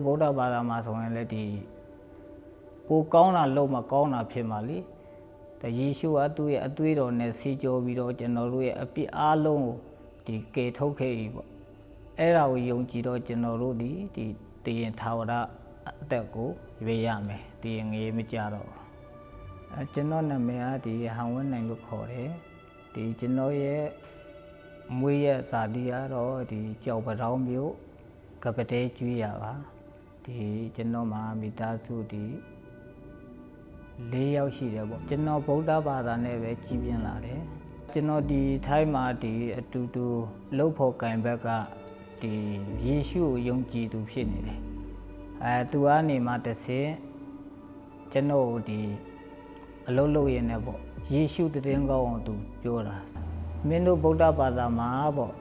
ဗုဒ္ဓဘာသာမှာဆိုရင်လည်းဒီကိုကောင်းတာလုံးမကောင်းတာဖြစ်မှာလေဒါယေရှုကသူ့ရဲ့အသွေးတော်နဲ့စီကြောပြီးတော့ကျွန်တော်တို့ရဲ့အပြစ်အလုံးကိုဒီကေထုတ်ခဲ့ပြီပေါ့အဲ့ဒါကိုယုံကြည်တော့ကျွန်တော်တို့ဒီတည်ရင်ထာဝရအသက်ကိုရွေးရမယ်တည်ရင်ငရေမကြတော့ကျွန်တော်နာမည်ကဒီဟန်ဝင်းနိုင်လို့ခေါ်တယ်ဒီကျွန်တော်ရဲ့မွေးရစာတီးရတော့ဒီကြောက်ပတောင်းမျိုးကပတဲကျွေးရပါဒီကျွန်တော်မှာမိသားစုဒီ4 ယောက်ရှိတယ်ပေါ့ကျွန်တော်ဗုဒ္ဓဘာသာနဲ့ပဲကြီးပြင်းလာတယ်ကျွန်တော်ဒီထိုင်းမှာဒီအတူတူလှုပ်ဖို့ကံဘက်ကဒီယေရှုကိုယုံကြည်သူဖြစ်နေတယ်သူကနေမှတစ်ဆင့်ကျွန်တော်ဒီအလုံးလုံးရင်းနဲ့ပေါ့ယေရှုတည်င်းကောင်းအောင်သူပြောတာမင်းတို့ဗုဒ္ဓဘာသာမှာပေါ့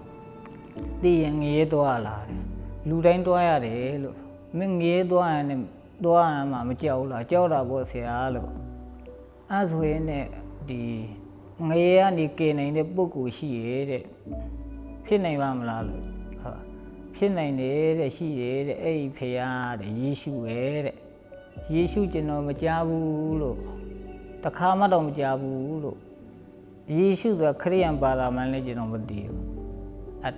တည်ရင်ငရေသွားလာတယ်လူတိုင်းသွားရတယ်လို့မင်းငရေသွားရင်လည်းသွားရမှာမကြောက်လားကြောက်တာပေါ့ဆရာလို့အဲဆိုရင်ねဒီငရေကနေကင်နိုင်တဲ့ပုဂ္ဂိုလ်ရှိရဲ့တဲ့ဖြစ်နိုင်ပါမလားလို့ဖြစ်နိုင်တယ်တဲ့ရှိတယ်တဲ့အဲ့ဒီဖေရတဲ့ယေရှုရဲ့တဲ့ယေရှုကျွန်တော်မကြားဘူးလို့တခါမှတော့မကြားဘူးလို့ယေရှုဆိုတာခရစ်ယာန်ဘာသာမှလည်းကျွန်တော်မသိဘူး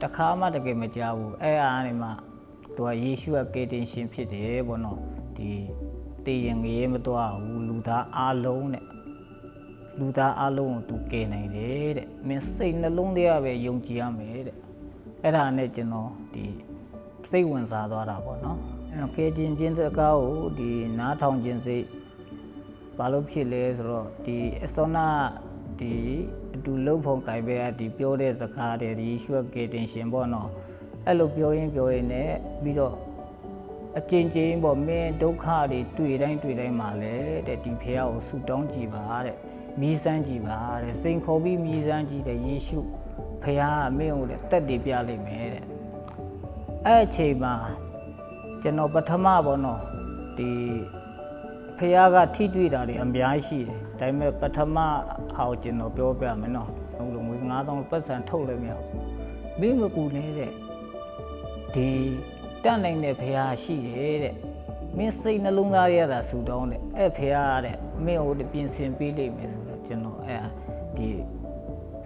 တခါမှတကယ်မကြားဘူးအဲ့အားနေမှသူကယေရှုကကေတင်ရှင်ဖြစ်တယ်ပေါ့နော်ဒီတည်ရင်ငရေမသွားဘူးလူသားအလုံးနဲ့လူသားအလုံးကိုသူကယ်နိုင်တယ်တဲ့မင်းစိတ်နှလုံးထဲကပဲယုံကြည်ရမယ်တဲ့အဲ့ဒါနဲ့ကျွန်တော်ဒီစိတ်ဝင်စားသွားတာပေါ့နော်ကယ်တင်ခြင်းစကားကိုဒီနားထောင်ခြင်းစိတ်ဘာလို့ဖြစ်လဲဆိုတော့ဒီအစောနာဒီအတူလှုပ်ဖို့ကြိုင်ပဲဒီပြောတဲ့စကားတွေဒီရွှက်ကယ်တင်ရှင်ပေါ့နော်အဲ့လိုပြောရင်နဲ့ပြီးတော့အကျဉ်းချင်းပေါ့မင်းဒုက္ခတွေတွေ့တိုင်းမှာလဲတဲ့ဒီဖះကိုဆူတောင်းကြည့်ပါတဲ့မီးစမ်းကြည့်ပါတဲ့စိန်ခေါ်ပြီးမီးစမ်းကြည့်တဲ့ယေရှုဖះကမင်းကိုလည်းတက်တည်ပြလိုက်မယ်တဲ့အဲ့အချိန်မှာကျွန်တော်ပထမပေါ့နော်ဒီဖះကထိတွေ့တာတွေအများကြီးရှိတယ်ဒါပေမဲ့ပထမဟာကိုကျွန်တော်ပြောပြမယ်နော်ဟုတ်လို့ငွေ9000ပတ်စံထုတ်လည်းမရဘူးမင်းမပူနေတဲ့ဒီတက်နိုင်တဲ့ဖះရှိတယ်တဲ့မင်းစိတ်နှလုံးသားရတာဆူတောင်းတဲ့အဲ့ဖះတဲ့မင်းဟိုပြင်ဆင်ပေးလိမ့်မယ်ဆိုတော့ကျွန်တော်အဲ့ဒီ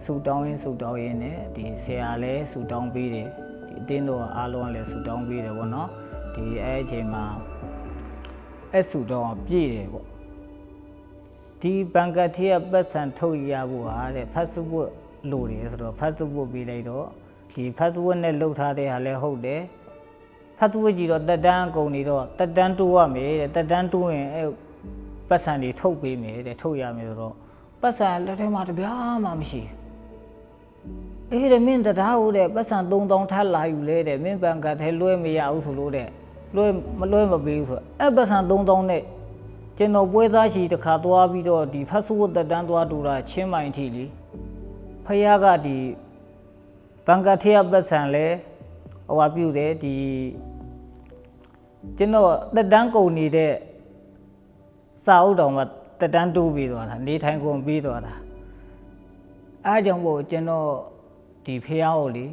ဆူတောင်းရင်းနဲ့ဒီဆရာလည်းဆူတောင်းပေးတယ်ဒီအတင်းတော်အားလုံးလည်းဆူတောင်းပေးတယ်ပေါ့နော်ဒီအဲ့အချိန်မှာအဲ့ဆူတောင်းပြည့်တယ်ပေါ့ဒီဘန်ကတ်ထဲကပတ်စံထုတ်ရဖို့ဟာတဲ့ Facebook လို့တယ်ဆိုတော့ Facebook ပေးလိုက်တော့ဒီ Facebook နဲ့လှုပ်ထားတဲ့ဟာလည်းဟုတ်တယ်Facebook ကြည့်တော့တက်တန်းကုန်နေတော့တက်တန်းတိုးရမယ်တဲ့တက်တန်းတိုးရင်အဲ့ပတ်စံတွေထုတ်ပေးမယ်တဲ့ထုတ်ရမယ်ဆိုတော့ပတ်စံလက်ထဲမှာတပြားမှမရှိအေးတဲ့မင်းတရားဟုတ်တဲ့ပတ်စံ3000ထပ်လာယူလဲတဲ့မင်းဘန်ကတ်ထဲလွှဲမရဘူးဆိုလို့တဲ့လွှဲမပေးဘူးဆိုအဲ့ပတ်စံ3000နဲ့ကျွန်တော်ပွဲစားရှိတစ်ခါသွားပြီးတော့ဒီ Facebook တက်တန်းသွားတူတာချင်းမိုင်ထီလीဖះကဒီဘန်ကတ်ထဲကပတ်စံလဲဟိုပြုတယ်ဒီကျွန်တော်တက်တန်းကုန်နေတဲ့စာအုပ်တော်မှာတက်တန်းတိုးပြီးသွားတာနေထိုင်ကုန်ပြီးသွားတာအားကြောင့်မို့ကျွန်တော်ဒီဖះကိုလေ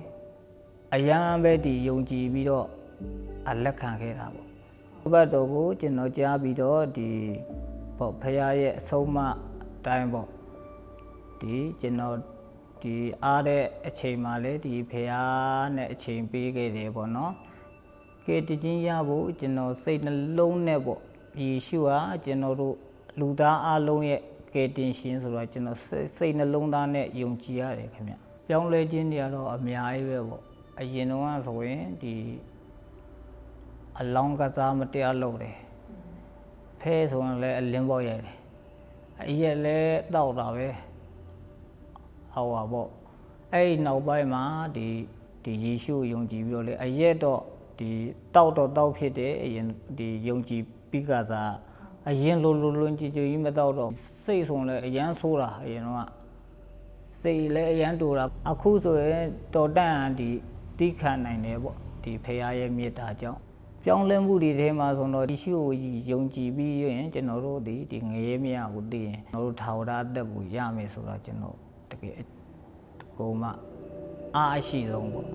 အရန်ပဲဒီယုံကြည်ပြီးတော့လက်ခံခဲ့တာပေါ့ဘတ်တော်ကိုကျွန်တော်ကြားပြီးတော့ဒီပေါ့ဖះရဲ့အဆုံးအမတိုင်းပေါ့ဒီကျွန်တော်ဒီအားတဲ့အချိန်မှာလေဒီဖះနဲ့အချိန်ပေးခဲ့တယ်ပေါ့နော်ကဲတည်ရဖို့ကျွန်တော်စိတ်နှလုံးနဲ့ပေါ့ယေရှုဟာကျွန်တော်တို့လူသားအလုံးရဲ့ကယ်တင်ရှင်ဆိုတော့ကျွန်တော်စိတ်နှလုံးသားနဲ့ယုံကြည်ရတယ်ခင်ဗျပြောင်းလဲခြင်းတွေကတော့အများကြီးပဲပေါ့အရင်တော့ဆိုရင်ဒီအလောင်းကစားမတရားလုပ်တယ်ဖဲဆိုရင်လည်းအလင်းပေါက်ရတယ်အရက်လည်းတောက်တာပဲဟောပါပေါ့အဲ့ဒီနောက်ပိုင်းမှာဒီယေရှုယုံကြည်ပြီးတော့လေအရက်တော့ဒီတောက်ဖြစ်တယ်အရင်ဒီယုံကြည်ပြီးကစားအရင်လွန်ကြည်ကြီးမတောက်တော့စိတ်ဆုံးလည်းအရန်ဆိုးတာအရင်တော့စိတ်လည်းအရန်တူတာအခုဆိုရင်တော်တန့်ဒီတိခံနိုင်တယ်ပေါ့ဒီဖရာရဲ့မေတ္တာကြောင့်ပြောင်းလဲမှုတွေထဲမှာဆိုတော့ယေရှုကိုယုံကြည်ပြီးရင်ကျွန်တော်တို့ဒီငရေမြတ်ကိုသိရင်ကျွန်တော်တို့ထာဝရအသက်ကိုရမယ်ဆိုတော့ကျွန်တော်တကယ်ကိုမှအားအရှိဆုံးပေါ့